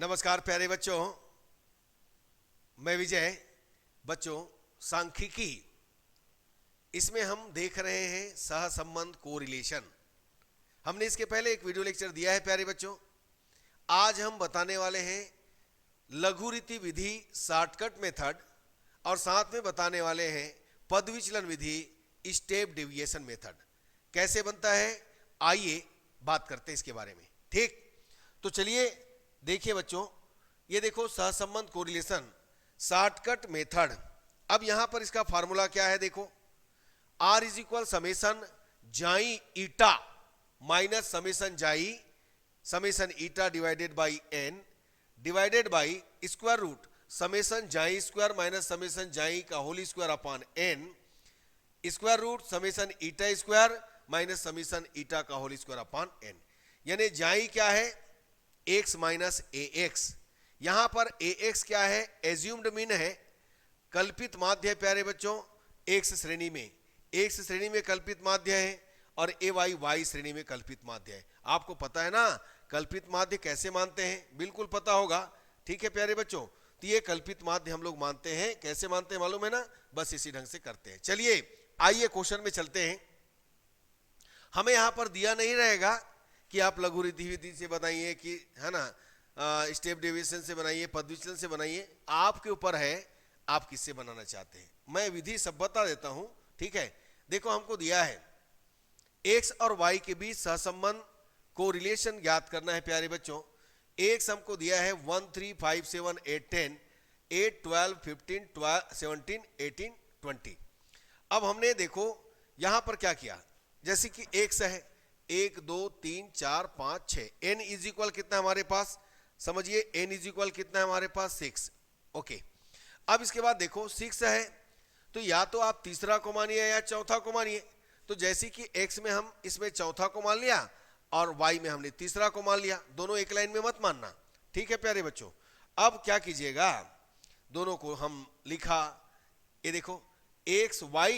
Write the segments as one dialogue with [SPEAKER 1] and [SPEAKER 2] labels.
[SPEAKER 1] नमस्कार प्यारे बच्चों, मैं विजय। बच्चों, सांख्यिकी इसमें हम देख रहे हैं सहसंबंध कोरिलेशन। हमने इसके पहले एक वीडियो लेक्चर दिया है प्यारे बच्चों। आज हम बताने वाले हैं लघुरीति विधि शॉर्टकट मेथड और साथ में बताने वाले हैं पद विचलन विधि स्टेप डेविएशन मेथड। कैसे बनता है आइए बात करते हैं इसके बारे में। ठीक, तो चलिए देखिए बच्चों, ये देखो सहसंबंध कोरिलेशन शॉर्टकट मेथड। अब यहां पर इसका फार्मूला क्या है, देखो R is equal summation xi eta minus summation eta divided by n divided by square root summation xi square minus summation xi का whole square upon n square root summation eta square minus summation eta का whole square upon N. यानी जाई क्या है, x minus ए x. यहां पर ए x क्या है, एज्यूम्ड मीन है, कल्पित माध्य है प्यारे बच्चों। एक्स श्रेणी में कल्पित माध्य है और ए वाई श्रेणी में कल्पित माध्य है। आपको पता है ना कल्पित माध्य कैसे मानते हैं, बिल्कुल पता होगा। ठीक है प्यारे बच्चों, तो ये कल्पित माध्य हम लोग मानते हैं। कैसे मानते हैं मालूम है ना, बस इसी ढंग से करते हैं। चलिए आइए क्वेश्चन में चलते हैं। हमें यहां पर दिया नहीं रहेगा कि आप लघुरीति विधि से बनाइए कि है ना स्टेप डेविएशन से बनाइए, पद विचलन से बनाइए, आपके ऊपर है आप किससे बनाना चाहते हैं। मैं विधि सब बता देता हूं। ठीक है, देखो हमको दिया है x और y के बीच सहसंबंध को रिलेशन ज्ञात करना है प्यारे बच्चों। x हमको दिया है 1 3 5 7 8 10 8 12 15 12 17 18 20। अब हमने देखो यहां पर क्या किया, जैसे कि x है 1 2 3 4 5 6, n इज इक्वल कितना है हमारे पास, समझिए n इज इक्वल कितना है हमारे पास 6। ओके, अब इसके बाद देखो 6 है तो या तो आप तीसरा को मानिए या चौथा को मानिए। तो जैसे कि x में हम इसमें चौथा को मान लिया और y में हमने तीसरा को मान लिया, दोनों एक लाइन में मत मानना। ठीक है प्यारे बच्चों, अब क्या कीजिएगा, दोनों को हम लिखा, ये देखो x y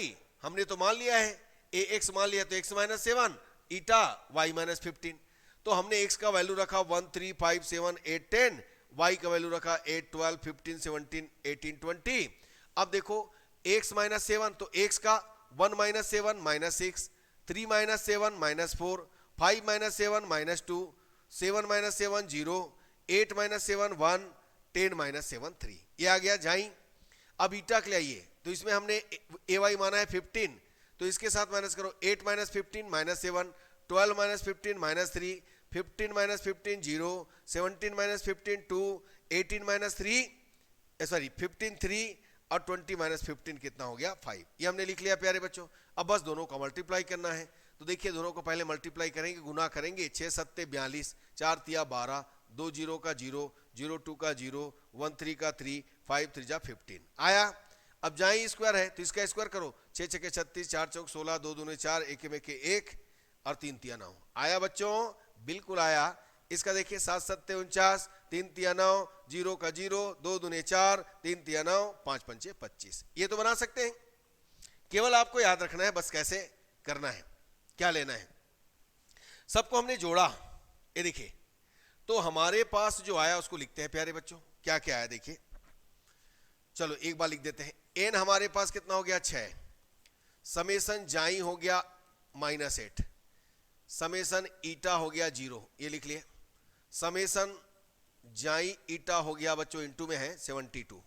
[SPEAKER 1] हमने तो मान लिया है, ए एक्स मान लिया तो x माइनस 7 ईटा y माइनस 15। तो हमने x का वैल्यू रखा 1 3 5 7 8 10, y का वैल्यू रखा 8 12 15 17 18 20। अब देखो x माइनस 7 तो x का 1 minus 7 minus 6, 3 minus 7 minus 4, 5 minus 7 minus 2, 7 minus 7 0, 8 minus 7 1, 10 minus 7 3। ये आ गया जाई। अब ईटा के लिए आइए, तो इसमें हमने ए वाई माना है 15, तो इसके साथ माइनस करो 8 minus 15 minus 7, 12 minus 15 minus 3, 15 minus 15 0, 17 minus 15 2, 18 minus 3 sorry 15 3 और 20 माइनस 15 कितना हो गया 5। ये हमने लिख लिया प्यारे बच्चों। अब बस दोनों का मल्टीप्लाई करना है। तो देखिए दोनों को पहले मल्टीप्लाई करेंगे, गुना करेंगे। 6 7 42, 4 3 12, 2 0 का 0, 0 2 का 0, 1 3 का 3, 5 3 जा 15 आया। अब जाए स्क्वायर है तो इसका स्क्वायर करो, 6 6 36, 4 चौक 16, 2 दूने 4, 1 में के 1 और 3 3 9 आया बच्चों, बिल्कुल आया। इसका देखिए 7 7 49, 3 3 9, 0 का 0, 2 दूने 4, 3 3 9, 5 5 25। ये तो बना सकते हैं, केवल आपको याद रखना है बस कैसे करना है, क्या लेना है। सबको हमने जोड़ा, ये देखिए, तो हमारे पास जो आया उसको लिखते हैं प्यारे बच्चों। क्या क्या आया देखिए, चलो एक बार लिख देते हैं। n हमारे पास कितना हो गया 6, समेसन जाई हो गया -8, समेसन ईटा हो गया 0, ये लिख लिए। समेसन जाई ईटा हो गया बच्चों इनटू में है 72,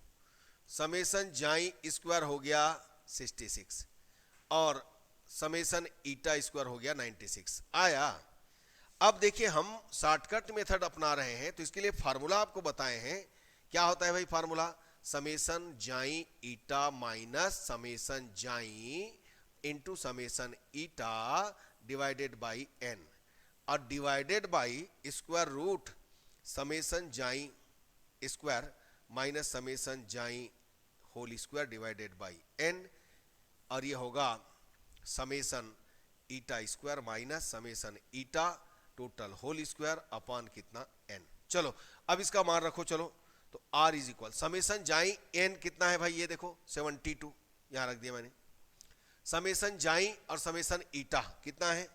[SPEAKER 1] समेसन जाई स्क्वायर हो गया 66 और समेसन ईटा स्क्वायर हो गया 96 आया। अब देखिए हम शॉर्टकट मेथड अपना रहे हैं तो इसके लिए फार्मूला आपको बताए हैं। क्या होता है भाई formula, summation xi eta minus summation xi into summation eta divided by n और divided by square root summation xi square minus summation xi whole square divided by n, और ये होगा summation eta square minus summation eta total whole square upon कितना n. चलो अब इसका मान रखो, चलो तो R is equal summation xi n कितना है भाई, ये देखो 72 यहां रख दिया मैंने। समेसन जाई और समेसन ईटा कितना है,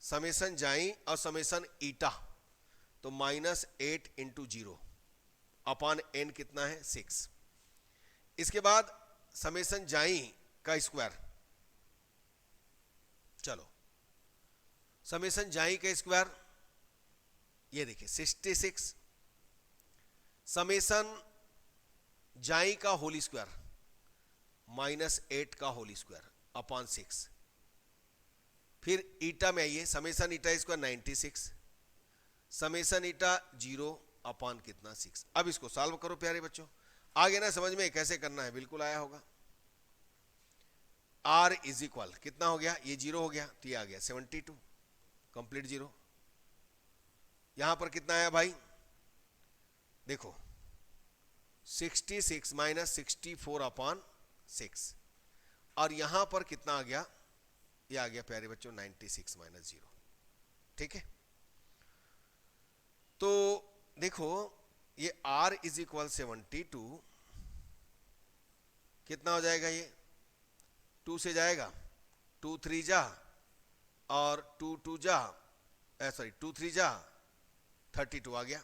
[SPEAKER 1] समेसन जाई और समेसन ईटा तो -8 इंटू 0 अपॉन n कितना है 6। इसके बाद समेसन जाई का स्क्वायर, चलो समेसन जाई का स्क्वायर ये देखिए 66, समेसन जाई का होल स्क्वायर -8 का होल स्क्वायर अपॉन 6। फिर ईटा में आइए, समेसन ईटा स्क्वायर 96, समेसन ईटा 0 अपॉन कितना 6। अब इसको सॉल्व करो प्यारे बच्चों, आगे ना समझ में कैसे करना है, बिल्कुल आया होगा। r इज इक्वल कितना हो गया, ये 0 हो गया तो ये आ गया 72 कंप्लीट 0। यहां पर कितना आया भाई, देखो 66 माइनस 64 अपॉन 6, और यहां पर कितना आ गया, ये आ गया प्यारे बच्चों 96 माइनस 0। ठीक है, तो देखो ये r इज इक्वल 72 कितना हो जाएगा, ये 2 से जाएगा, 2 3 जा और 2 2 जा, सॉरी 2 3 जा 32 आ गया।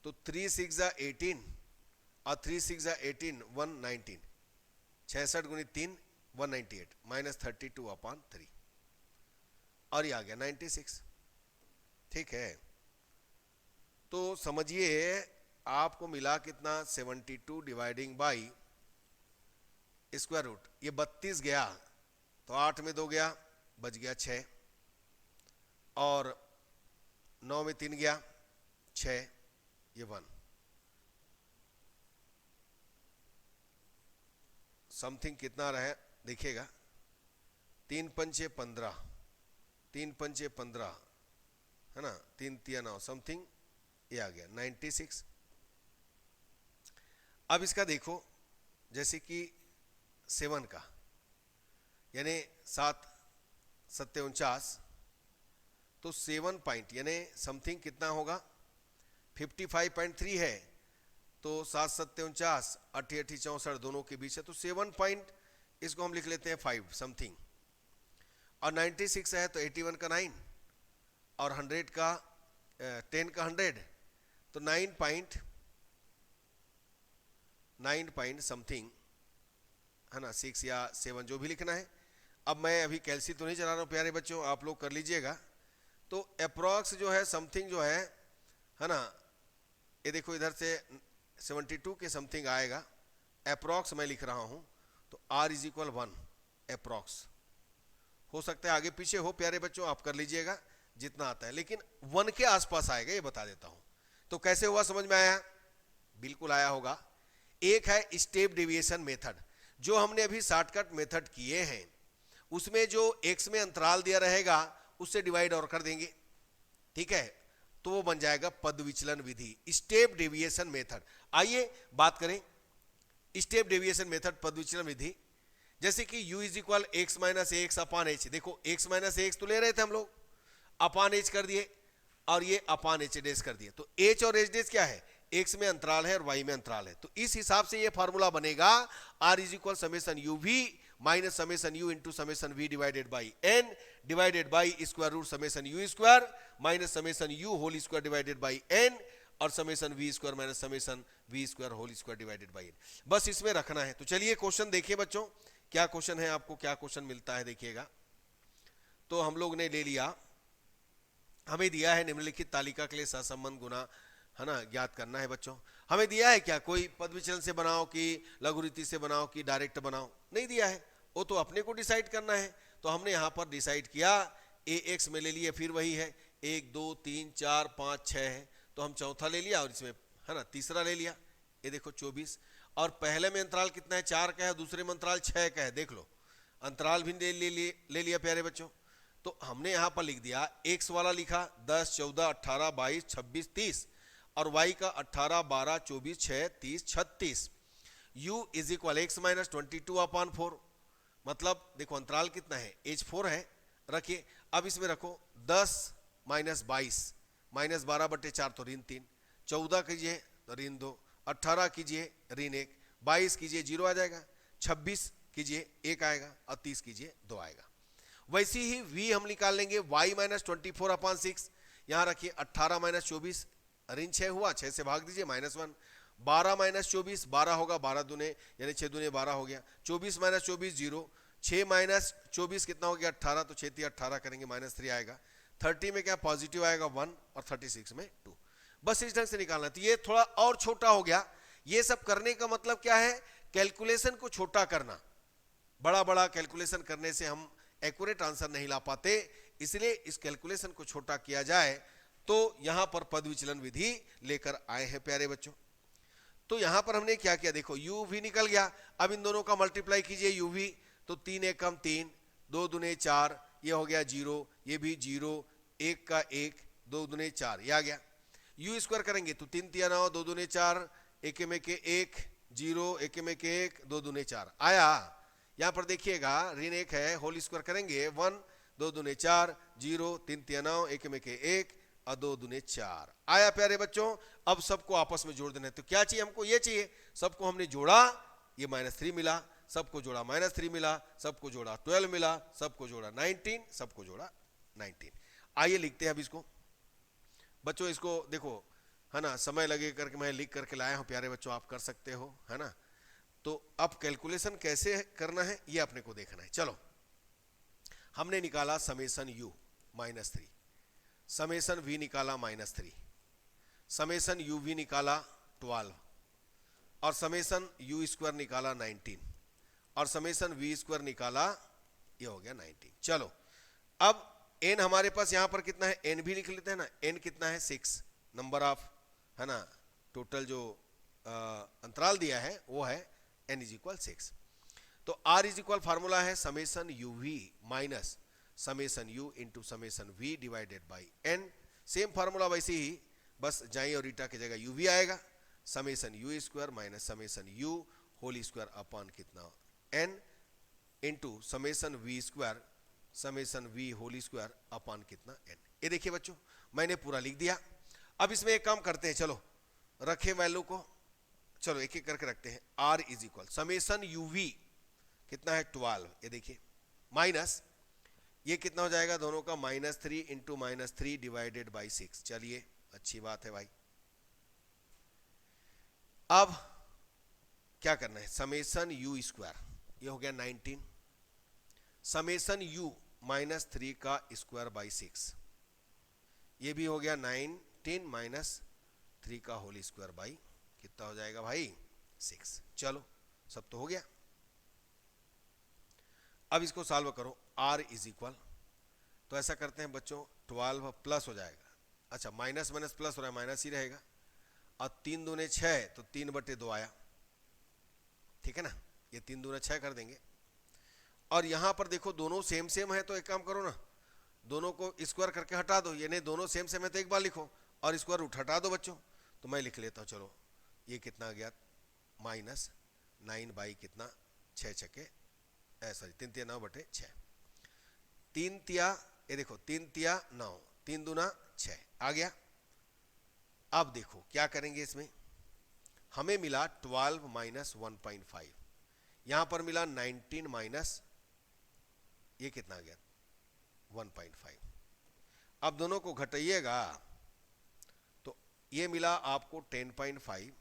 [SPEAKER 1] तो 3 6 जा 18 और 3 6 जा 18 119, 66 गुणित 3 198 माइनस 32 अपॉन 3, और ये आ गया 96। ठीक है, तो समझिए आपको मिला कितना 72 डिवाइडिंग बाई स्क्वायर रूट, ये 32 गया तो 8 में 2 गया बच गया 6, और 9 में 3 गया 6, ये 1 समथिंग कितना रहे देखिएगा, 3 पंचे 15, 3 पंचे 15 है ना, 3 3 9 समथिंग ये आ गया 96। अब इसका देखो जैसे कि 7 का यानी 7 7 49, तो 7 पॉइंट यानी समथिंग कितना होगा 55.3 है, तो 7 7 49 8 8 64 दोनों के बीच है, तो 7 पॉइंट इसको हम लिख लेते हैं 5 समथिंग, और 96 है तो 81 का 9 और 100 का 10 का 100, तो 9 पॉइंट समथिंग है ना, 6 या 7 जो भी लिखना है। अब मैं अभी कैलसी तो नहीं चला रहा हूँ प्यारे बच्चों, आप लोग कर लीजिएगा। तो अप्रॉक्स जो है समथिंग जो है ना, ये देखो इधर से 72 के समथिंग आएगा, अप्रॉक्स मैं लिख रहा हूँ, तो r इज इक्वल 1 अप्रॉक्स, हो सकता है आगे पीछे हो प्यारे बच्चों, आप कर लीजिएगा जितना आता है, लेकिन 1 के आसपास आएगा ये बता देता हूँ। तो कैसे हुआ समझ में आया, बिल्कुल आया होगा। एक है स्टेप डेविएशन मेथड, जो हमने अभी शॉर्टकट मेथड किए हैं, उसमें जो x में अंतराल दिया रहेगा उससे डिवाइड और कर देंगे, ठीक है, तो वो बन जाएगा पद विचलन विधि, स्टेप डेविएशन मेथड। आइए बात करें स्टेप डेविएशन मेथड, पद विचलन विधि। जैसे कि u is equal x minus x upon H, देखो x माइनस एक्स तो ले रहे थे हम लोग, अपॉन एच कर दिए और ये अपॉन एच डेस कर दिए, तो h और एच डेस क्या है, x में अंतराल है और y में अंतराल है, तो इस हिसाब से ये फार्मूला बनेगा r is equal summation u v minus summation u into summation v divided by n divided by square root summation u square minus summation u whole square divided by n और summation v square minus summation v square whole square divided by n, बस इसमें रखना है। तो चलिए question देखिए बच्चों, क्या क्वेश्चन है, आपको क्या क्वेश्चन मिलता है देखिएगा। तो हम लोग ने ले लिया, हमें दिया है निम्नलिखित तालिका के लिए सहसंबंध गुना है ना ज्ञात करना है बच्चों। हमें दिया है क्या, कोई पद विचलन से बनाओ कि लघुरीति से बनाओ कि डायरेक्ट बनाओ, नहीं दिया है, वो तो अपने को डिसाइड करना है। तो हमने यहाँ पर डिसाइड किया ax में ले लिए, फिर वही है 1 2 3 4 5 6 है, तो हम चौथा ले लिया और इसमें है ना तीसरा ले लिया, ये देखो 24, और पहले में अंतराल कितना है 4 का है, दूसरे में अंतराल 6 का है, देख लो अंतराल भी ले लिया प्यारे बच्चों। तो हमने यहाँ पर लिख दिया x वाला लिखा 10 14 18 22 26 30, और y का 18 12 24 6 30 36, u is equal x minus 22 upon 4, मतलब देखो अंतराल कितना है एज 4 है, रखिए। अब इसमें रखो 10 माइनस 22 माइनस 12/4 तो ऋण 3, 14 कीजिए तो ऋण 2, 18 कीजिए ऋण 1, 22 कीजिए 0 आ जाएगा, 26 कीजिए 1 आएगा, और 30 कीजिए 2 आएगा। वैसे ही v हम निकाल लेंगे y माइनस 24 अपॉन 6, यहां रखिए 18 माइनस 24 ऋण 6 हुआ, 6 से भाग दीजिए -1। 12 माइनस 24 12 होगा, 12 दूने यानी 6 दूने 12 हो गया। 24 माइनस 24 0, 6 माइनस 24 कितना हो गया 18, तो 6 18 करेंगे -3 आएगा। 30 में क्या पॉजिटिव आएगा 1 और 36 में 2। बस इस ढंग से निकालना। तो ये थोड़ा और छोटा हो गया। ये सब करने का मतलब क्या है, कैलकुलेशन को छोटा करना। बड़ा बड़ा कैलकुलेशन करने से हम एक्यूरेट आंसर नहीं ला पाते, इसलिए इस कैलकुलेशन को छोटा किया जाए। तो यहां पर पद विचलन विधि लेकर आए हैं प्यारे बच्चों। तो यहां पर हमने क्या किया, देखो u भी निकल गया। अब इन दोनों का मल्टीप्लाई कीजिए u v, तो 3 एकम 3, 2 दूने 4, ये हो गया 0, ये भी 0, 1 का 1, 2 दूने 4, ये आ गया। u स्क्वायर करेंगे तो 3 3 9, 2 दूने 4, 1 में के 1, 0, 1 में के 1, 2 दूने 4 आया। यहां पर देखिएगा ऋण 1 है, होल स्क्वायर करेंगे 1, 2 दूने 4, 0, 3 3 9, 1 में के 1 और 2 दूने 4 आया प्यारे बच्चों। अब सबको आपस में जोड़ देना है। तो क्या चाहिए हमको, ये चाहिए। सबको हमने जोड़ा, ये -3 मिला, सबको जोड़ा -3 मिला, सबको जोड़ा 12 मिला, सबको जोड़ा 19, सबको जोड़ा 19। आइए लिखते हैं अब इसको बच्चों। इसको देखो है ना, समय लगे करके मैं लिख करके लाया हूं प्यारे बच्चों, आप कर सकते हो है ना। तो अब कैलकुलेशन कैसे करना है ये अपने को देखना है। चलो हमने निकाला समेसन u -3, समेसन v निकाला -3, समेसन u v निकाला 12 और समेसन u स्क्वायर निकाला 19 और समेसन v स्क्वायर निकाला, ये हो गया 19। चलो अब n हमारे पास यहां पर कितना है, n भी लिख लेते हैं ना। n कितना है 6, नंबर ऑफ है ना, टोटल जो अंतराल दिया है वो है n = 6। तो r = फार्मूला है summation u v minus summation u into summation v divided by n। Same formula वैसे ही, बस जाई और ईटा की जगह u v आएगा। Summation u square minus summation u whole square upon कितना n into summation v square summation v whole square upon कितना n। ये देखिए बच्चों मैंने पूरा लिख दिया। अब इसमें एक काम करते हैं, चलो रखें वैल्यू को, चलो एक एक करके रखते हैं। r = समेसन u v कितना है 12, ये देखिए माइनस ये कितना हो जाएगा दोनों का -3 इंटू -3 डिवाइडेड बाई 6। चलिए अच्छी बात है भाई। अब क्या करना है, समेसन u स्क्वायर ये हो गया 19, समेसन u -3 का स्क्वायर बाई 6 ये भी हो गया 19 माइनस 3 का होल स्क्वायर बाई कितना हो जाएगा भाई 6। चलो सब तो हो गया। अब इसको सॉल्व करो। r = तो ऐसा करते हैं बच्चों 12 प्लस हो जाएगा, अच्छा माइनस माइनस प्लस हो रहा है, माइनस ही रहेगा। और 3 दूने 6 तो 3/2 आया, ठीक है ना। ये 3 दूने 6 कर देंगे। और यहां पर देखो दोनों सेम सेम है, तो एक काम करो ना, दोनों को स्क्वायर करके हटा दो। यानी दोनों सेम सेम है तो एक बार लिखो और स्क्वायर रूट हटा दो बच्चों। तो मैं लिख लेता हूं, चलो ये कितना आ गया -9 बाई कितना 6 छके सॉरी 3 3 9/6, 3 तिया ये देखो 3 तिया 9, 3 दूना 6 आ गया। अब देखो क्या करेंगे, इसमें हमें मिला 12 माइनस 1.5, यहां पर मिला 19 माइनस ये कितना आ गया 1.5। अब दोनों को घटाइएगा तो ये मिला आपको 10.5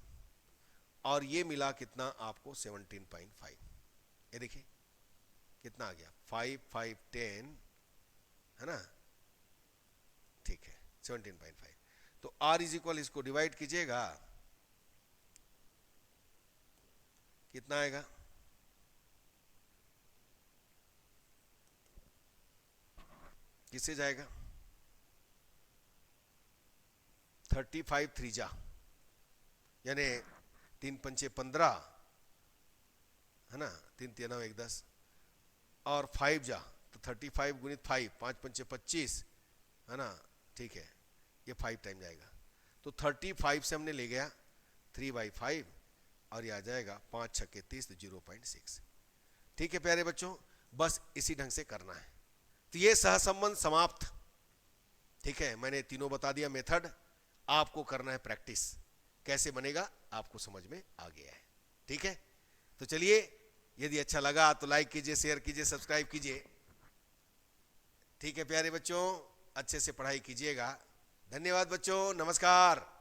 [SPEAKER 1] और ये मिला कितना आपको 17.5। ये देखिए कितना आ गया 5 5 10 है ना, ठीक है 17.5। तो r = इसको डिवाइड कीजिएगा कितना आएगा, किससे जाएगा 35 3 यानी 3 पंचे 15 है ना, 3 3 9 1 10 और 5 जा तो 35 गुणित 5 5 पंचे 25 है ना, ठीक है ये 5 टाइम जाएगा। तो 35 से हमने ले गया 3/5 और ये आ जाएगा 5 छक्के 30 तो 0.6। ठीक है प्यारे बच्चों, बस इसी ढंग से करना है। तो ये सहसंबंध समाप्त। ठीक है, मैंने तीनों बता दिया मेथड, आपको करना है प्रैक्टिस। कैसे बनेगा आपको समझ में आ गया है। ठीक है, तो चलिए यदि अच्छा लगा तो लाइक कीजिए, शेयर कीजिए, सब्सक्राइब कीजिए। ठीक है प्यारे बच्चों, अच्छे से पढ़ाई कीजिएगा। धन्यवाद बच्चों, नमस्कार।